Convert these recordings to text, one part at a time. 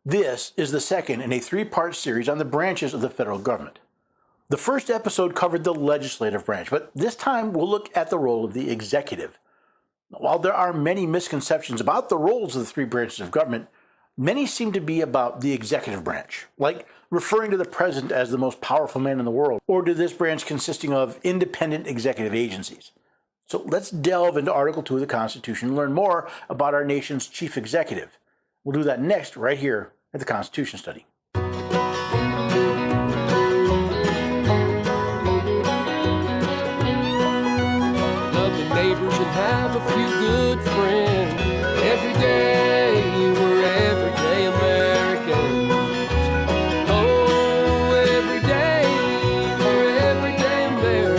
This is the second in a three-part series on the branches of the federal government. The first episode covered the legislative branch, but this time we'll look at the role of the executive. While there are many misconceptions about the roles of the three branches of government, many seem to be about the executive branch, like referring to the president as the most powerful man in the world, or to this branch consisting of independent executive agencies. So let's delve into Article 2 of the Constitution and learn more about our nation's chief executive. We'll do that next, right here at the Constitution Study. Love your neighbors and have a few good friends. Every day we're everyday Americans. Oh, every day we're everyday Americans.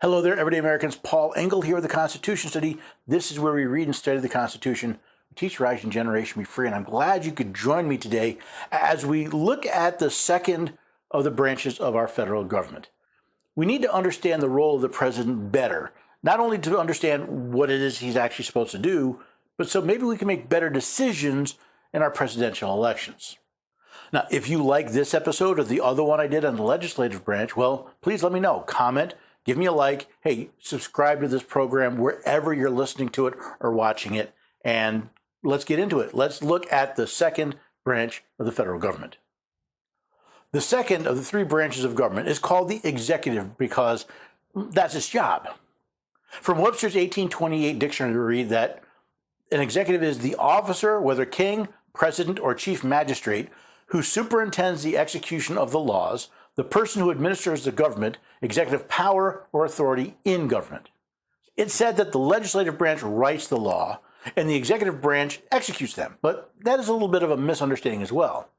Hello there, everyday Americans. Paul Engel here with the Constitution Study. This is where we read and study the Constitution, teach your rising generation be free, and I'm glad you could join me today as we look at the second of the branches of our federal government. We need to understand the role of the president better, not only to understand what it is he's actually supposed to do, but so maybe we can make better decisions in our presidential elections. Now, if you like this episode or the other one I did on the legislative branch, well, please let me know. Comment, give me a like. Hey, subscribe to this program wherever you're listening to it or watching it, and let's get into it. Let's look at the second branch of the federal government. The second of the three branches of government is called the executive because that's its job. From Webster's 1828 dictionary, we read that an executive is the officer, whether king, president, or chief magistrate, who superintends the execution of the laws, the person who administers the government, executive power or authority in government. It's said that the legislative branch writes the law, and the executive branch executes them, but that is a little bit of a misunderstanding as well.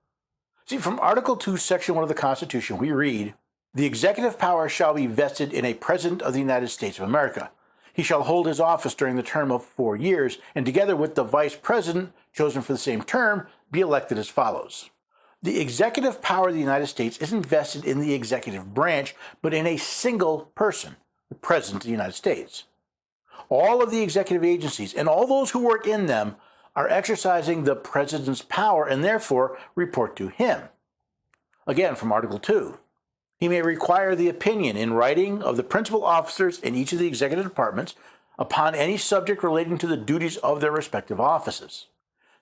See, from Article 2, Section 1 of the Constitution, we read, "The executive power shall be vested in a President of the United States of America. He shall hold his office during the term of 4 years, and together with the Vice President, chosen for the same term, be elected as follows." The executive power of the United States isn't vested in the executive branch, but in a single person, the President of the United States. All of the executive agencies and all those who work in them are exercising the President's power and therefore report to him. Again, from Article 2, he may require the opinion in writing of the principal officers in each of the executive departments upon any subject relating to the duties of their respective offices.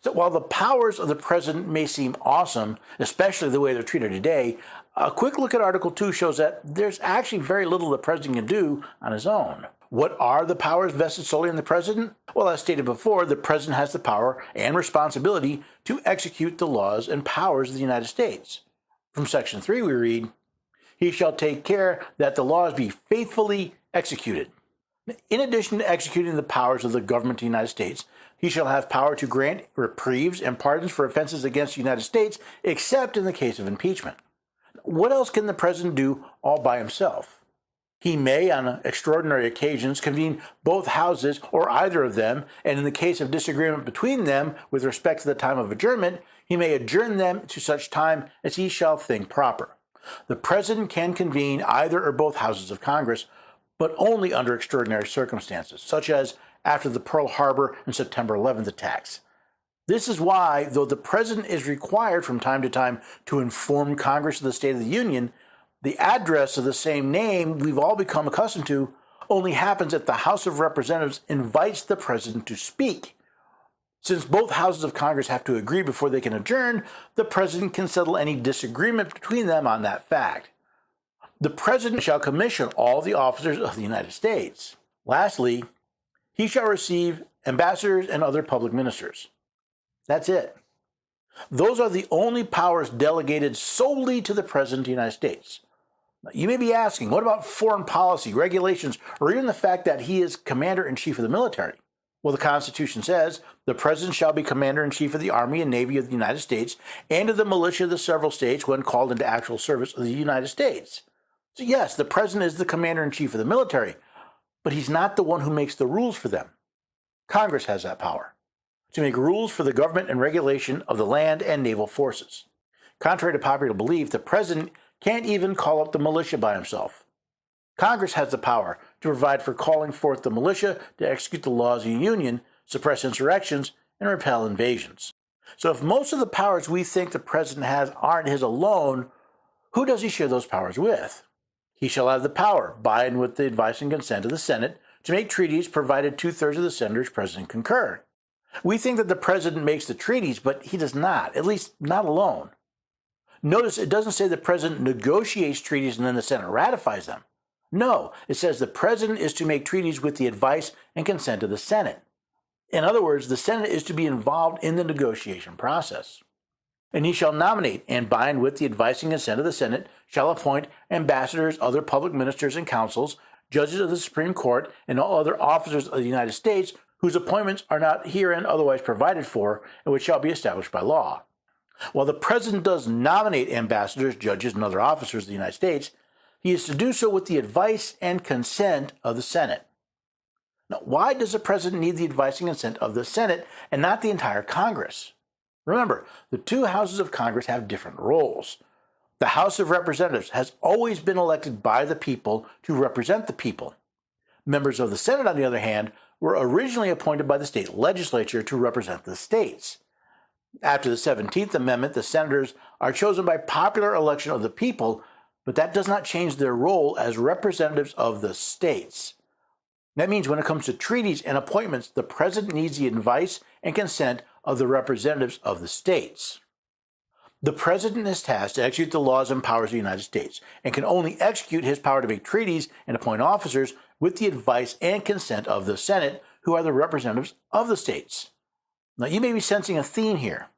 So while the powers of the president may seem awesome, especially the way they're treated today, a quick look at Article 2 shows that there's actually very little the president can do on his own. What are the powers vested solely in the president? Well, as stated before, the president has the power and responsibility to execute the laws and powers of the United States. From Section 3, we read, "He shall take care that the laws be faithfully executed." In addition to executing the powers of the government of the United States, he shall have power to grant reprieves and pardons for offenses against the United States, except in the case of impeachment. What else can the president do all by himself? He may, on extraordinary occasions, convene both houses or either of them, and in the case of disagreement between them with respect to the time of adjournment, he may adjourn them to such time as he shall think proper. The president can convene either or both houses of Congress, but only under extraordinary circumstances, such as after the Pearl Harbor and September 11th attacks. This is why, though the president is required from time to time to inform Congress of the State of the Union, the address of the same name we've all become accustomed to only happens if the House of Representatives invites the president to speak. Since both houses of Congress have to agree before they can adjourn, the president can settle any disagreement between them on that fact. The president shall commission all the officers of the United States. Lastly, he shall receive ambassadors and other public ministers. That's it. Those are the only powers delegated solely to the President of the United States. You may be asking, what about foreign policy, regulations, or even the fact that he is commander-in-chief of the military? Well, the Constitution says, "The President shall be commander-in-chief of the Army and Navy of the United States and of the militia of the several states when called into actual service of the United States." So yes, the President is the commander-in-chief of the military, but he's not the one who makes the rules for them. Congress has that power to make rules for the government and regulation of the land and naval forces. Contrary to popular belief, the President can't even call up the militia by himself. Congress has the power to provide for calling forth the militia to execute the laws of the Union, suppress insurrections, and repel invasions. So if most of the powers we think the president has aren't his alone, who does he share those powers with? He shall have the power, by and with the advice and consent of the Senate, to make treaties provided 2/3 of the senators present concur. We think that the president makes the treaties, but he does not, at least not alone. Notice it doesn't say the president negotiates treaties and then the Senate ratifies them. No, it says the president is to make treaties with the advice and consent of the Senate. In other words, the Senate is to be involved in the negotiation process. And he shall nominate, and by and with the advice and consent of the Senate, shall appoint ambassadors, other public ministers and councils, judges of the Supreme Court, and all other officers of the United States whose appointments are not herein otherwise provided for, and which shall be established by law. While the president does nominate ambassadors, judges, and other officers of the United States, he is to do so with the advice and consent of the Senate. Now, why does the president need the advice and consent of the Senate and not the entire Congress? Remember, the two houses of Congress have different roles. The House of Representatives has always been elected by the people to represent the people. Members of the Senate, on the other hand, were originally appointed by the state legislature to represent the states. After the 17th Amendment, the senators are chosen by popular election of the people, but that does not change their role as representatives of the states. That means when it comes to treaties and appointments, the president needs the advice and consent of the representatives of the states. The president is tasked to execute the laws and powers of the United States and can only execute his power to make treaties and appoint officers with the advice and consent of the Senate, who are the representatives of the states. Now, you may be sensing a theme here.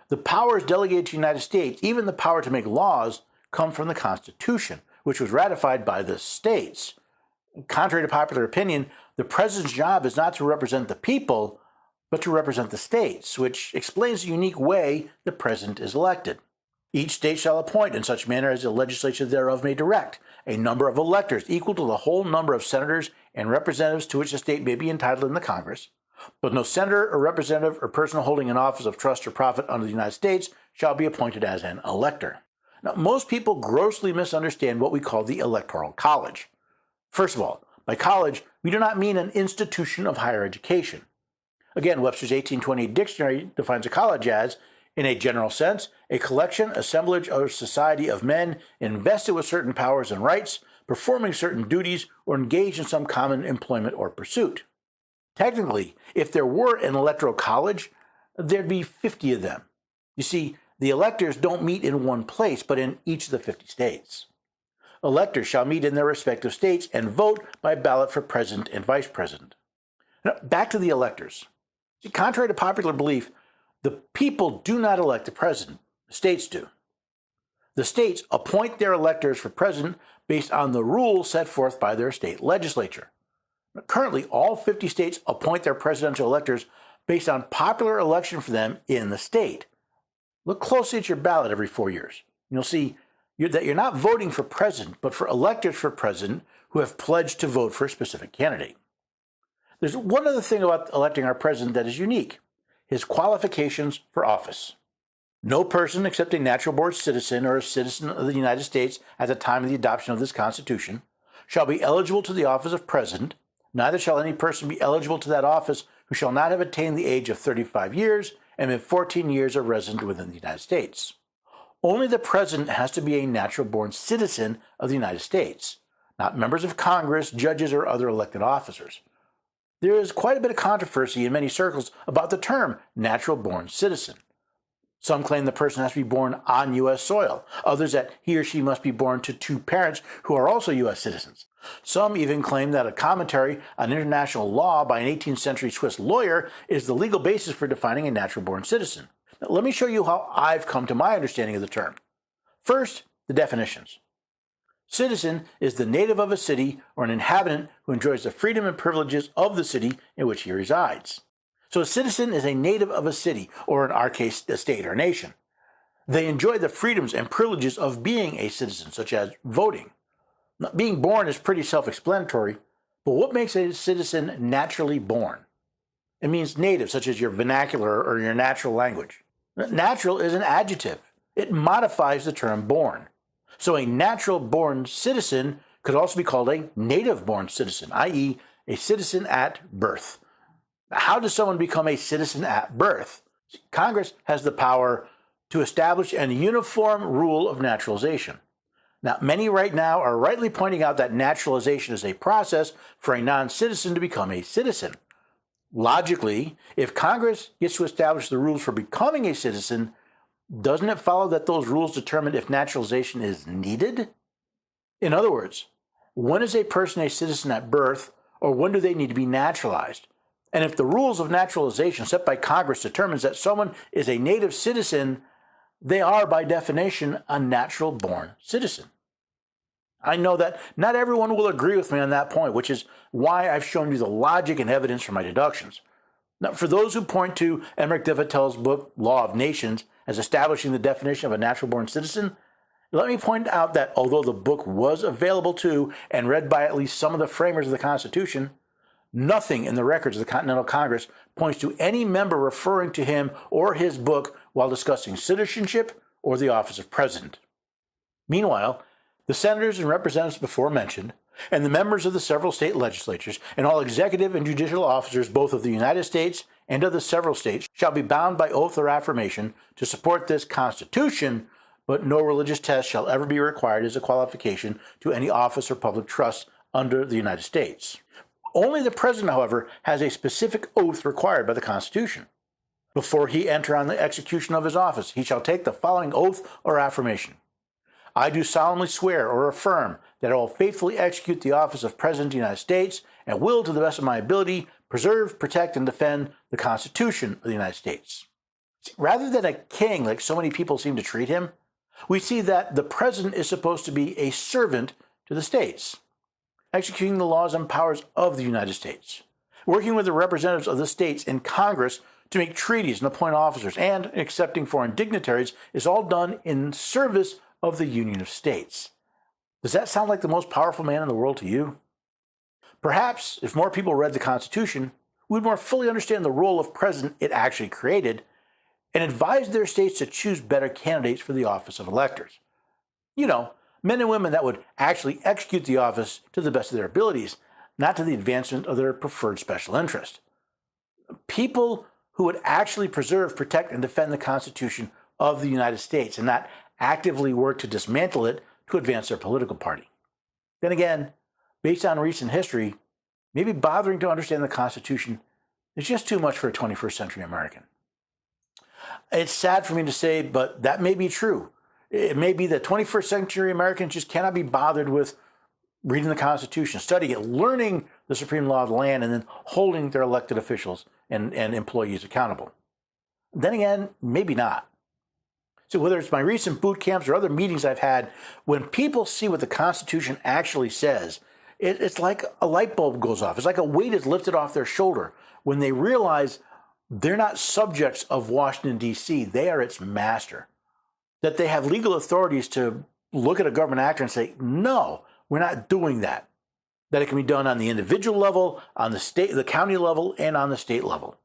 The powers delegated to the United States, even the power to make laws, come from the Constitution, which was ratified by the states. Contrary to popular opinion, the president's job is not to represent the people, but to represent the states, which explains the unique way the president is elected. Each state shall appoint, in such manner as the legislature thereof may direct, a number of electors equal to the whole number of senators and representatives to which the state may be entitled in the Congress. But no senator or representative or person holding an office of trust or profit under the United States shall be appointed as an elector. Now, most people grossly misunderstand what we call the Electoral College. First of all, by college, we do not mean an institution of higher education. Again, Webster's 1828 dictionary defines a college as, in a general sense, a collection, assemblage, or society of men invested with certain powers and rights, performing certain duties, or engaged in some common employment or pursuit. Technically, if there were an electoral college, there'd be 50 of them. You see, the electors don't meet in one place, but in each of the 50 states. Electors shall meet in their respective states and vote by ballot for president and vice president. Now, back to the electors. See, contrary to popular belief, the people do not elect the president. The states do. The states appoint their electors for president based on the rules set forth by their state legislature. Currently, all 50 states appoint their presidential electors based on popular election for them in the state. Look closely at your ballot every 4 years. You'll see that you're not voting for president, but for electors for president who have pledged to vote for a specific candidate. There's one other thing about electing our president that is unique: his qualifications for office. No person except a natural-born citizen or a citizen of the United States at the time of the adoption of this Constitution shall be eligible to the office of president. Neither shall any person be eligible to that office who shall not have attained the age of 35 years and been 14 years a resident within the United States. Only the president has to be a natural-born citizen of the United States, not members of Congress, judges, or other elected officers. There is quite a bit of controversy in many circles about the term natural-born citizen. Some claim the person has to be born on U.S. soil, others that he or she must be born to two parents who are also U.S. citizens. Some even claim that a commentary on international law by an 18th century Swiss lawyer is the legal basis for defining a natural-born citizen. Now, let me show you how I've come to my understanding of the term. First, the definitions. Citizen is the native of a city or an inhabitant who enjoys the freedom and privileges of the city in which he resides. So a citizen is a native of a city, or in our case, a state or nation. They enjoy the freedoms and privileges of being a citizen, such as voting. Now, being born is pretty self-explanatory, but what makes a citizen naturally born? It means native, such as your vernacular or your natural language. Natural is an adjective. It modifies the term born. So a natural-born citizen could also be called a native-born citizen, i.e., a citizen at birth. How does someone become a citizen at birth? Congress has the power to establish a uniform rule of naturalization. Now, many right now are rightly pointing out that naturalization is a process for a non-citizen to become a citizen. Logically, if Congress gets to establish the rules for becoming a citizen, doesn't it follow that those rules determine if naturalization is needed? In other words, when is a person a citizen at birth, or when do they need to be naturalized? And if the rules of naturalization set by Congress determines that someone is a native citizen, they are, by definition, a natural-born citizen. I know that not everyone will agree with me on that point, which is why I've shown you the logic and evidence for my deductions. Now, for those who point to Emmerich Devatel's book, Law of Nations, as establishing the definition of a natural-born citizen, let me point out that although the book was available to and read by at least some of the framers of the Constitution, nothing in the records of the Continental Congress points to any member referring to him or his book while discussing citizenship or the office of president. Meanwhile, the senators and representatives before mentioned, and the members of the several state legislatures, and all executive and judicial officers both of the United States and of the several states shall be bound by oath or affirmation to support this Constitution, but no religious test shall ever be required as a qualification to any office or public trust under the United States. Only the president, however, has a specific oath required by the Constitution. Before he enter on the execution of his office, he shall take the following oath or affirmation. I do solemnly swear or affirm that I will faithfully execute the office of President of the United States and will, to the best of my ability, preserve, protect, and defend the Constitution of the United States. Rather than a king like so many people seem to treat him, we see that the president is supposed to be a servant to the states, executing the laws and powers of the United States, working with the representatives of the states in Congress to make treaties and appoint officers, and accepting foreign dignitaries is all done in service of the Union of States. Does that sound like the most powerful man in the world to you? Perhaps, if more people read the Constitution, we would more fully understand the role of president it actually created and advise their states to choose better candidates for the office of electors. You know, men and women that would actually execute the office to the best of their abilities, not to the advancement of their preferred special interest. People who would actually preserve, protect, and defend the Constitution of the United States and not actively work to dismantle it to advance their political party. Then again, based on recent history, maybe bothering to understand the Constitution is just too much for a 21st century American. It's sad for me to say, but that may be true. It may be that 21st century Americans just cannot be bothered with reading the Constitution, studying it, learning the supreme law of the land, and then holding their elected officials and employees accountable. Then again, maybe not. So whether it's my recent boot camps or other meetings I've had, when people see what the Constitution actually says, it's like a light bulb goes off. It's like a weight is lifted off their shoulder when they realize they're not subjects of Washington, D.C. They are its master. That they have legal authorities to look at a government actor and say, no, we're not doing that. That it can be done on the individual level, on the state, the county level, and on the state level.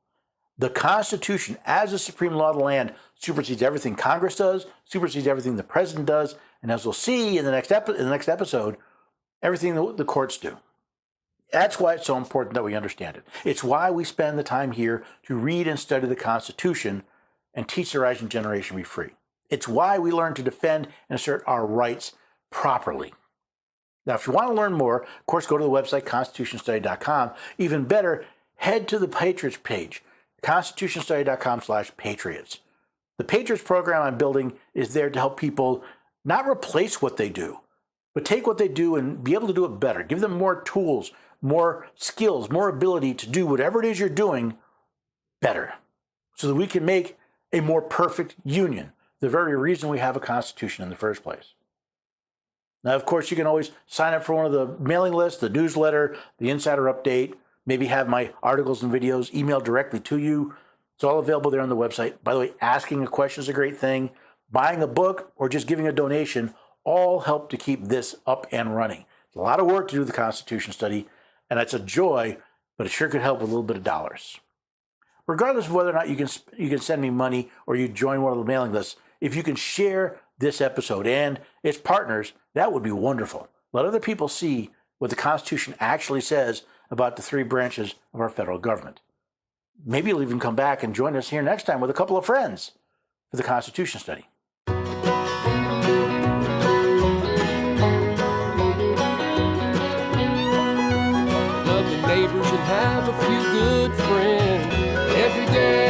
The Constitution, as the supreme law of the land, supersedes everything Congress does, supersedes everything the president does, and as we'll see in the next episode, everything the courts do. That's why it's so important that we understand it. It's why we spend the time here to read and study the Constitution and teach the rising generation to be free. It's why we learn to defend and assert our rights properly. Now, if you want to learn more, of course, go to the website, constitutionstudy.com. Even better, head to the Patriots page, constitutionstudy.com/patriots. The Patriots program I'm building is there to help people not replace what they do, but take what they do and be able to do it better. Give them more tools, more skills, more ability to do whatever it is you're doing better, so that we can make a more perfect union, the very reason we have a Constitution in the first place. Now, of course, you can always sign up for one of the mailing lists, the newsletter, the insider update, maybe have my articles and videos emailed directly to you. It's all available there on the website. By the way, asking a question is a great thing. Buying a book or just giving a donation all help to keep this up and running. It's a lot of work to do the Constitution study, and it's a joy, but it sure could help with a little bit of dollars. Regardless of whether or not you can send me money or you join one of the mailing lists, if you can share this episode and its partners, that would be wonderful. Let other people see what the Constitution actually says about the three branches of our federal government. Maybe you'll even come back and join us here next time with a couple of friends for the Constitution study. Love the neighbors and have a few good friends every day.